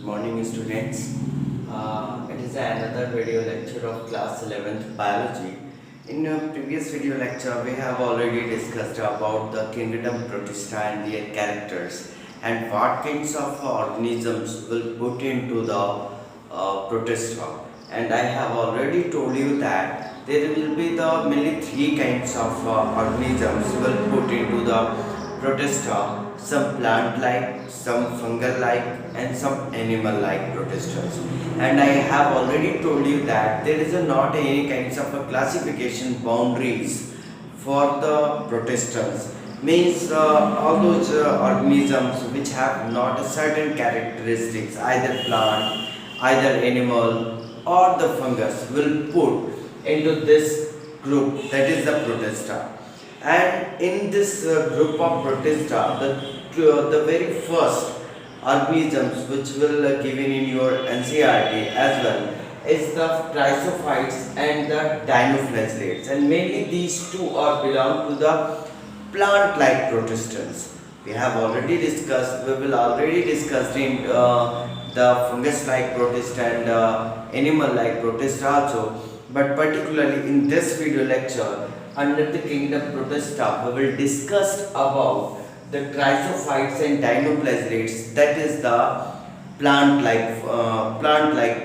Morning students. It is another video lecture of class 11th biology. In a previous video lecture we have already discussed about the kingdom Protista and their characters and what kinds of organisms will put into the Protista. And I have already told you that there will be the mainly three kinds of organisms will put into the Protista, some plant-like, some fungal-like, and some animal-like protistans. And I have already told you that there is not any kinds of a classification boundaries for the protistans. Means all those organisms which have not a certain characteristics, either plant, either animal, or the fungus will put into this group, that is the protista. And in this group of protista, the very first organisms which will given in your NCERT as well is the chrysophytes and the dinoflagellates, and mainly these two are belong to the plant-like protistans. We have already discussed. We will already discuss in the fungus-like protista and animal-like protista also. But particularly in this video lecture, under the kingdom Protista, we will discuss about the chrysophytes and dinoflagellates, that is the plant-like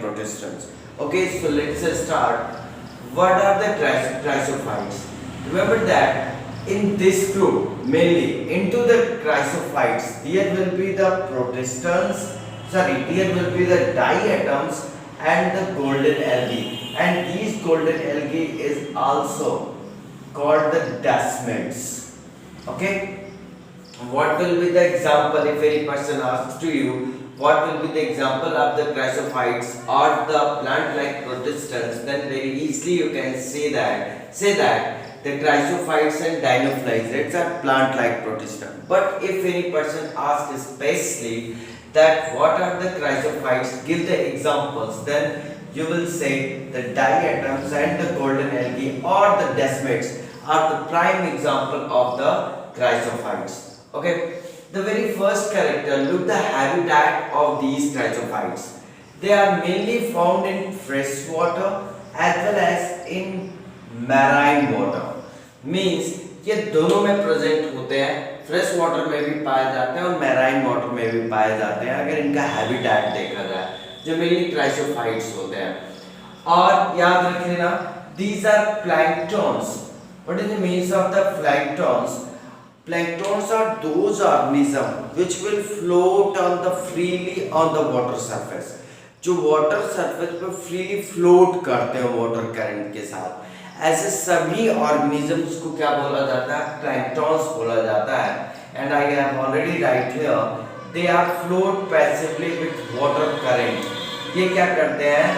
protistans. Okay, so let's start. What are the chrysophytes? Remember that in this group, mainly into the chrysophytes, there will be the protistans. There will be the diatoms and the golden algae, and these golden algae is also called the desmids. Okay, what will be the example if any person asks to you what will be the example of the chrysophytes or the plant-like protistans? Then very easily you can say that the chrysophytes and dinoflagellates are plant-like protistans. But if any person asks especially that what are the chrysophytes, give the examples, then you will say the diatoms and the golden algae or the desmids are the prime example of the chrysophytes. Okay, the very first character, look the habitat of these chrysophytes. They are mainly found in fresh water as well as in marine water. Means ये दोनों में present होते हैं, fresh water में भी पाए जाते हैं और मैराइन वाटर में भी पाए जाते हैं अगर इनका हैबिटेट देखा जाए, जो मेनली क्राइसोफाइट्स होते हैं. और याद रखना, these are planktons. What is the means of the planktons? Planktons are those organisms which will float on the freely on the water surface. जो water surface पर freely float करते हैं water current के साथ. ऐसे सभी organisms को क्या बोला जाता है? Planktons बोला जाता है. And I have already write here, they are float passively with water current. ये क्या करते हैं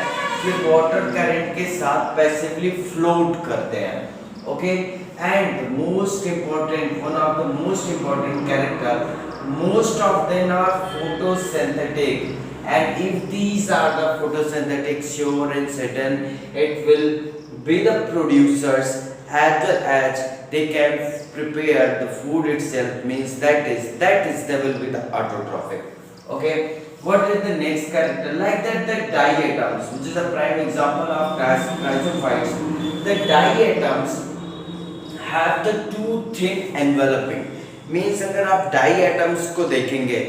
कि water current के साथ passively float करते हैं. Okay, and most important, one of the most important character, most of them are photosynthetic, and if these are the photosynthetic, sure and certain it will be the producers as well as they can prepare the food itself. Means that is they will be the autotrophic. Okay, what is the next character? Like that the diatoms, which is a prime example of chrysophytes. The diatoms have the two thin enveloping. Means अगर आप diatoms को देखेंगे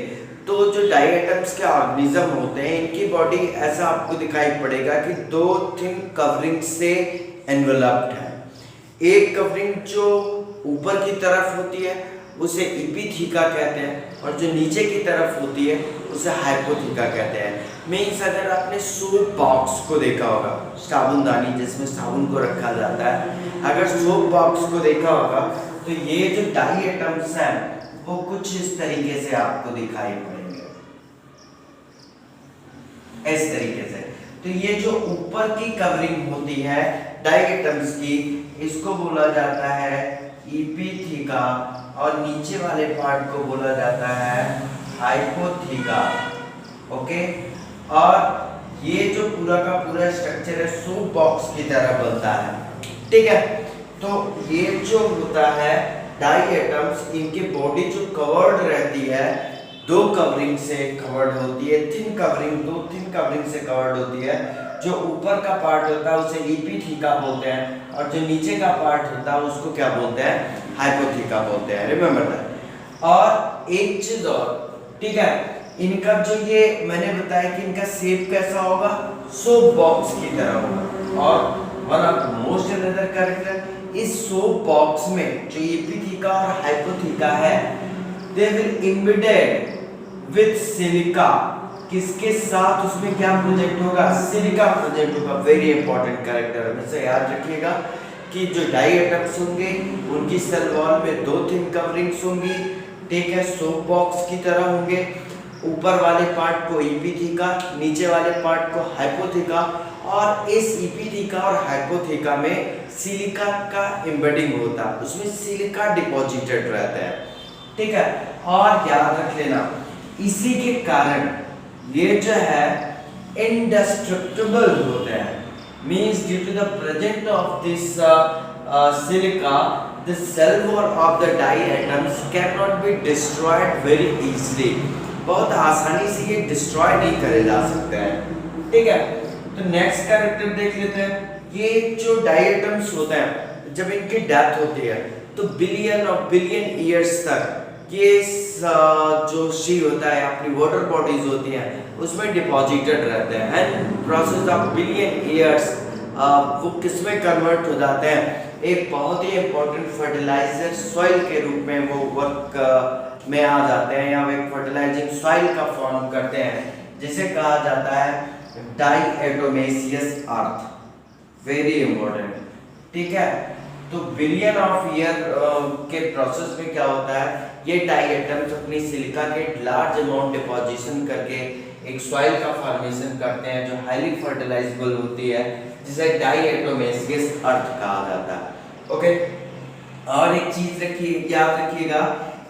तो जो diatoms के organism होते हैं इनकी बॉडी ऐसा आपको दिखाई पड़ेगा कि दो थिन कवरिंग से एनवेलप्ड है. एक कवरिंग जो ऊपर की तरफ होती है उसे इपिथीका कहते हैं और जो नीचे की तरफ होती है उसे हाइपोथीका कहते हैं. मीन्स अगर आपने सोप बॉक्स को देखा होगा, साबुनदानी जिसमें साबुन को रखा जाता है, अगर सोप बॉक्स को देखा होगा तो ये जो डाइएटम्स हैं वो कुछ इस तरीके से आपको दिखाई पड़ेंगे, इस तरीके से. तो ये जो ऊपर की कवरिंग होती है डाइएटम्स की, इसको बोला जाता है इपिथीका और नीचे वाले पार्ट को बोला जाता है हाइपोथीका. ओके, और ये जो पूरा का पूरा स्ट्रक्चर है सोप बॉक्स की तरह बनता है. ठीक है, तो ये जो होता है डाइएटम्स, इनकी बॉडी जो कवर्ड रहती है दो कवरिंग से कवर्ड होती है, थिन कवरिंग, दो थिन कवरिंग से कवर्ड होती है। जो ऊपर का पार्ट होता है उसे इपिथीका बोलते हैं और जो नीचे का पार्ट होता है उसको क्या बोलते हैं, हाइपोथीका बोलते हैं। Remember that. और एक चीज और, ठीक है, इनका जो ये मैंने बताया कि इनका शेप कैसा होगा, सोप बॉक्स की तरह होगा। और one of the most another character, इस सोप बॉक्स में जो इपिथीका और हाइपोथीका है, they will embedded with silica. किसके साथ उसमें क्या प्रोजेक्ट होगा, सिलिका प्रोजेक्ट होगा। वेरी इंपॉर्टेंट कैरेक्टर, हमेशा याद रखिएगा कि जो डाई एटम्स होंगे उनकी सेल वॉल में दो थिन कवरिंग्स होंगी, ठीक है, सोप बॉक्स की तरह होंगे। ऊपर वाले पार्ट को इपिथीका, नीचे वाले पार्ट को हाइपोथीका, और इस इपिथीका और हाइपोथीका में सिलिका का एम्बेडिंग होता है, उसमें सिलिका डिपॉजिटेड रहता है, ठीक है। और याद रख लेना, इसी के कारण ये जो है इंडेस्ट्रक्टिबल होते हैं, means due to the presence of this silica the cell wall of the diatoms cannot be destroyed very easily। बहुत आसानी से ये डिस्ट्रॉय नहीं करे जा सकते हैं, ठीक है। तो नेक्स्ट कैरेक्टर देख लेते हैं। ये जो डायटम्स होते हैं जब इनकी डेथ होती है तो बिलियन और बिलियन ईयर्स तक ये जो शी होता है अपनी वाटर बॉडीज होती हैं उसमें डिपॉजिटेड रहते हैं, and process of billion years वो किस में कन्वर्ट हो जाते हैं, एक बहुत ही इंपॉर्टेंट फर्टिलाइजर सॉइल के रूप में वो वर्क में आ जाते हैं, या एक फर्टिलाइजिंग सॉइल का फॉर्म करते हैं, जिसे कहा जाता है डाइएटोमेसियस अर्थ। वेरी इंपॉर्टेंट, ठीक है। तो बिलियन ऑफ ईयर के प्रोसेस में क्या होता है, ये डाइएटम्स अपनी सिलिका के लार्ज अमाउंट डिपोजिशन करके एक सॉइल का फॉर्मेशन करते हैं जो हाईली फर्टिलाइजेबल होती है, जिसे डाइएटोमेसियस अर्थ कहा जाता है। ओके, और एक चीज रखिए, याद रखिएगा,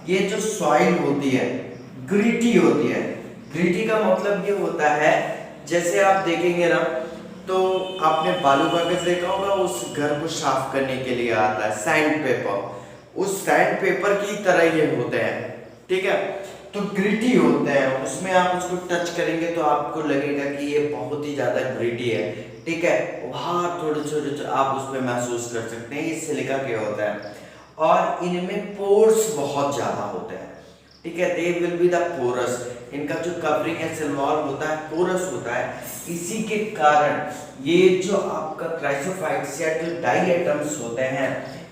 ये जो सॉइल होती है ग्रिटी होती है। ग्रिटी का मतलब ये होता है, जैसे आप देखेंगे ना तो आपने बालू कागज देखा होगा, उस घर को साफ करने के लिए आता है सैंड पेपर, उस सैंड पेपर की तरह ये होते हैं, ठीक है। तो ग्रिटी होते हैं, उसमें आप उसको टच करेंगे तो आपको लगेगा कि ये बहुत ही ज्यादा ग्रिटी है, ठीक है। वहाँ थोड़े छोटे आप उसमें महसूस कर सकते हैं, ये सिलिका के होता है और इनमें पोर्स बहुत ज्यादा होते हैं, ठीक है। They will be the porous, इनका जो कवरिंग है सेल वॉल होता है पोरस होता है। इसी के कारण ये जो आपका क्राइसोफाइट्स या जो डाइएटम्स होते हैं,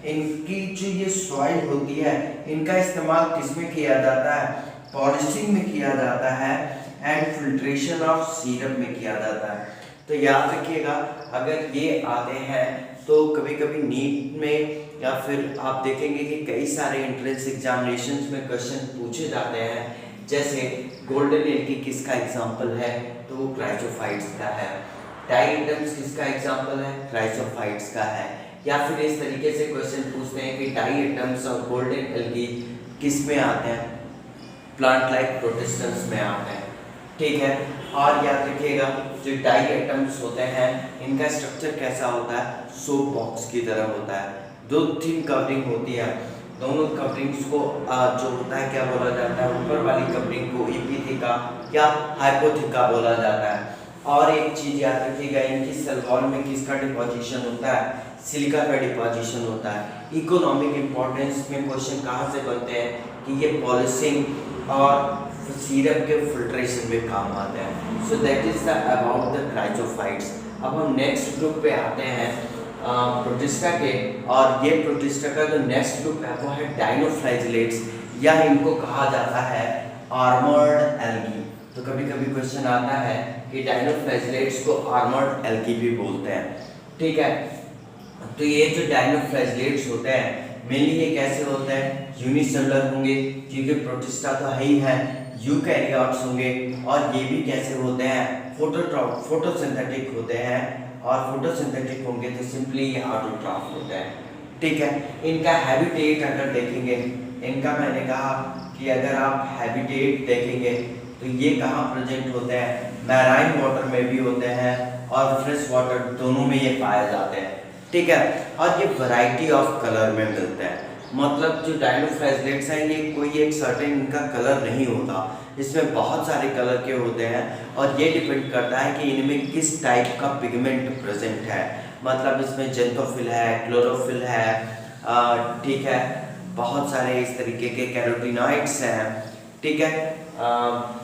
इनकी जो ये सॉइल होती है इनका इस्तेमाल किसमें किया जाता है, पॉलिशिंग में किया जाता है एंड फिल्ट्रेशन ऑफ सीरप में किया जाता है। तो याद रखिएगा, अगर ये आते हैं तो कभी कभी नीट में या फिर आप देखेंगे कि कई सारे एंट्रेंस एग्जामिनेशंस में क्वेश्चन पूछे जाते हैं, जैसे गोल्डन एल्गी किसका एग्जांपल है, तो वो क्राइसोफाइट्स का है। डाइएटम्स किसका एग्जांपल है, क्राइसोफाइट्स का है। या फिर इस तरीके से क्वेश्चन पूछते हैं कि डाइएटम्स और गोल्डन एल्गी किस में आते हैं, प्लांट लाइक प्रोटिस्टन्स में आते हैं, ठीक है। और याद रखिएगा, जो डाइएटम्स होते हैं इनका स्ट्रक्चर कैसा होता है, सोप बॉक्स की तरह होता है, दो थिन कवरिंग होती है, दोनों कवरिंग्स को जो होता है क्या बोला जाता है, ऊपर वाली कवरिंग को इपिथीका या हाइपोथीका बोला जाता है। और एक चीज याद रखिएगा, इनकी सेल वॉल में किसका डिपोजिशन होता है, सिलिका का डिपोजिशन होता है। इकोनॉमिक इंपॉर्टेंस में क्वेश्चन कहाँ से बनते हैं कि ये पॉलिशिंग और सीरप के फिल्ट्रेशन में काम आते हैं। So that is the about the chrysophytes. अब हम नेक्स्ट ग्रुप पे आते हैं प्रोटिस्टा के, और ये प्रोटिस्टा का जो नेक्स्ट ग्रुप है वो है डाइनोफ्लैजिलेट्स, या इनको कहा जाता है आर्मर्ड एल्गी। तो कभी कभी क्वेश्चन आता है कि डाइनोफ्लैजिलेट्स को आर्मर्ड एल्गी भी बोलते हैं, ठीक है। तो ये जो डाइनोफ्लैजिलेट्स होते हैं मेनली ये कैसे होते हैं, यूनिसेलुलर होंगे क्योंकि प्रोटिस्टा तो है ही है, यूकैरियोट्स होंगे, और ये भी कैसे होते हैं, फोटोसिंथेटिक होते हैं, और फोटोसिंथेटिक होंगे तो सिंपली ये ऑटोट्रॉफ होते हैं, ठीक है। इनका हैबिटेट अगर देखेंगे, इनका मैंने कहा कि अगर आप हैबिटेट देखेंगे तो ये कहाँ प्रेजेंट होते हैं, मैराइन वाटर में भी होते हैं और फ्रेश वाटर दोनों में ये पाए जाते हैं, ठीक है। और ये वैरायटी ऑफ कलर में मिलते हैं, मतलब जो डाइनोफ्लैजिलेट्स हैं ये कोई एक सर्टेन इनका कलर नहीं होता, इसमें बहुत सारे कलर के होते हैं और ये डिपेंड करता है कि इनमें किस टाइप का पिगमेंट प्रेजेंट है। मतलब इसमें जेंथोफिल है, क्लोरोफिल है, ठीक है, बहुत सारे इस तरीके के कैरोटीनॉइड्स हैं, ठीक है।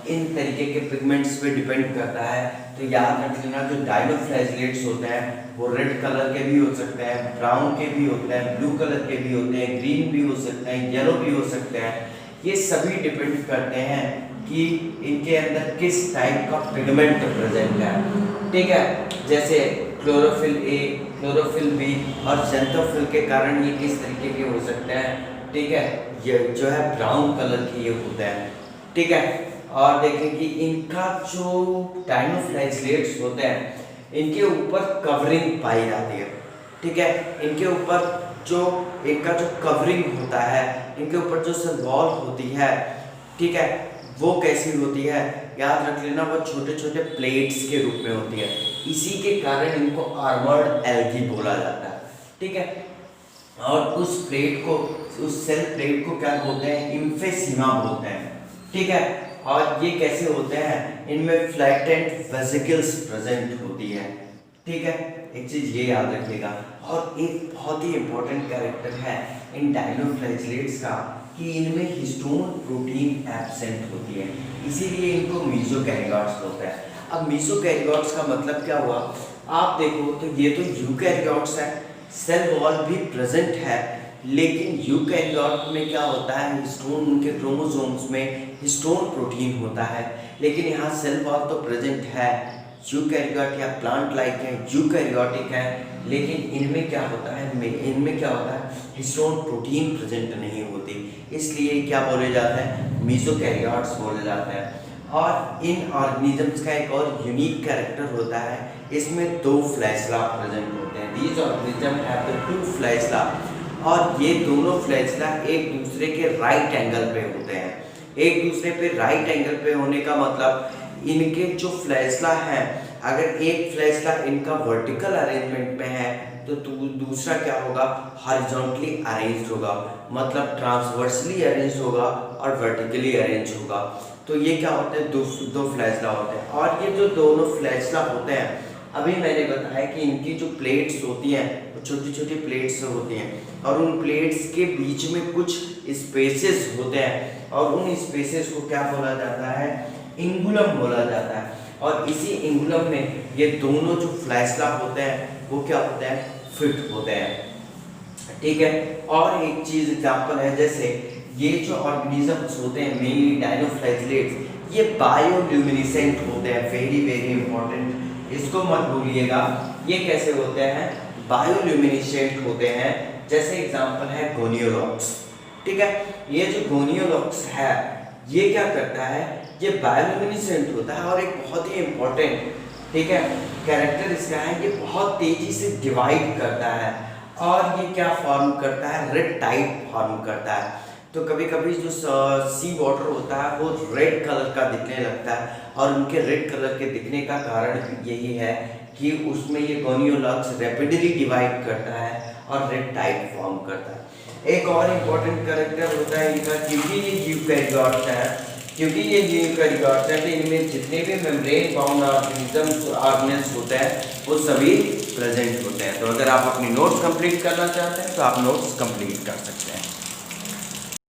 इन तरीके के पिगमेंट्स पे डिपेंड करता है। तो याद रख लेना, जो डाइनोफ्लैजेलेट्स होते हैं वो रेड कलर के भी हो सकते हैं, ब्राउन के भी होते हैं, ब्लू कलर के भी होते हैं, ग्रीन भी हो सकते हैं, येलो भी हो सकते हैं। ये सभी डिपेंड करते हैं कि इनके अंदर किस टाइप का पिगमेंट प्रेजेंट है, ठीक है। जैसे क्लोरोफिल ए, क्लोरोफिल बी और जेंथोफिल के कारण ये किस तरीके के हो सकते हैं, ठीक है। ये जो है ब्राउन कलर के ये होते हैं, ठीक है। और देखें कि इनका जो डाइनोफ्लैजेलेट्स होते हैं इनके ऊपर कवरिंग पाई जाती है, ठीक है। इनके ऊपर जो इनका जो कवरिंग होता है, इनके ऊपर जो सेल वॉल होती है, ठीक है, वो कैसी होती है, याद रख लेना, वो छोटे छोटे प्लेट्स के रूप में होती है। इसी के कारण इनको आर्मर्ड एल्गी बोला जाता है, ठीक है। और उस प्लेट को, उस सेल प्लेट को क्या बोलते हैं, इम्फेसीमा बोलते हैं, ठीक है। और ये कैसे होते हैं, इनमें फ्लैटेंड वेसिकल्स प्रेजेंट होती है, ठीक है। एक चीज ये याद रखिएगा। और एक बहुत ही इंपॉर्टेंट कैरेक्टर है इन डाइनोफ्लैजेलेट्स का कि इनमें हिस्टोन प्रोटीन एब्सेंट होती है, इसीलिए इनको मीसोकैरियोट्स होता है। अब मीसोकैरियोट्स का मतलब क्या हुआ, आप देखो तो ये तो यूकैरियोट्स है, सेल वॉल भी प्रेजेंट है, लेकिन यूकैरियोट में क्या होता है, हिस्टोन, उनके क्रोमोसोम्स में हिस्टोन प्रोटीन होता है, लेकिन यहाँ सेल वॉल तो प्रेजेंट है। यूकैरियोट या प्लांट लाइक है, यूकैरियोटिक है, लेकिन इनमें क्या होता है, इनमें क्या होता है, हिस्टोन प्रोटीन प्रेजेंट नहीं होती, इसलिए क्या बोले जाते हैं, मीसोकैरियोट्स बोले जाते हैं। और इन ऑर्गेनिजम्स का एक और यूनिक कैरेक्टर होता है, इसमें 2 फ्लैजेला प्रेजेंट होते हैं। These organism have the 2 flagella, और ये दोनों फ्लैजेला एक दूसरे के राइट एंगल पे होते हैं। एक दूसरे पे राइट एंगल पे होने का मतलब इनके जो फ्लैजेला हैं, अगर एक फ्लैजेला इनका वर्टिकल अरेंजमेंट में है तो दूसरा क्या होगा, हॉरिजॉन्टली अरेंज्ड होगा, मतलब ट्रांसवर्सली अरेंज्ड होगा और वर्टिकली अरेंज होगा। तो ये क्या होते हैं, दो फ्लैजेला होते हैं। और ये जो दोनों फ्लैजेला होते हैं, अभी मैंने बताया कि इनकी जो प्लेट्स होती हैं वो छोटी छोटी प्लेट्स होती हैं, और उन प्लेट्स के बीच में कुछ स्पेसेस होते हैं, और उन स्पेसेस को क्या बोला जाता है, इंगुलम बोला जाता है। और इसी इंगुलम में ये दोनों जो फ्लैजेला होते हैं वो क्या होते हैं, फिट होते हैं, ठीक है। और एक चीज एग्जांपल है, जैसे ये जो ऑर्गेनिजम्स होते हैं मेनली डाइनोफ्लैजेलेट्स, ये बायोल्यूमिनेसेंट होते हैं, वेरी वेरी इंपॉर्टेंट, इसको मत भूलिएगा। ये कैसे होते हैं, बायोल्यूमिनेसेंट होते हैं। जैसे एग्जांपल है गोनियोलॉक्स, ठीक है। ये जो गोनियोलॉक्स है ये क्या करता है, ये बायोल्यूमिनेसेंट होता है, और एक बहुत ही इंपॉर्टेंट, ठीक है, कैरेक्टर इसका है, ये बहुत तेजी से डिवाइड करता है, और ये क्या फॉर्म करता है, रेड टाइप फॉर्म करता है। तो कभी कभी जो सी वाटर होता है वो रेड कलर का दिखने लगता है, और उनके रेड कलर के दिखने का कारण यही है कि उसमें ये गोनियोलॉक्स रैपिडली डिवाइड करता है और रेड टाइप फॉर्म करता है। एक और इम्पोर्टेंट कैरेक्टर होता है इनका, क्योंकि ये यूकैरियोट्स हैं, तो इनमें जितने भी मेम्ब्रेन बाउंड ऑर्गेनिजम्स होते हैं वो सभी प्रेजेंट होते हैं। तो अगर आप अपनी नोट्स कंप्लीट करना चाहते हैं तो आप नोट्स कंप्लीट कर सकते हैं।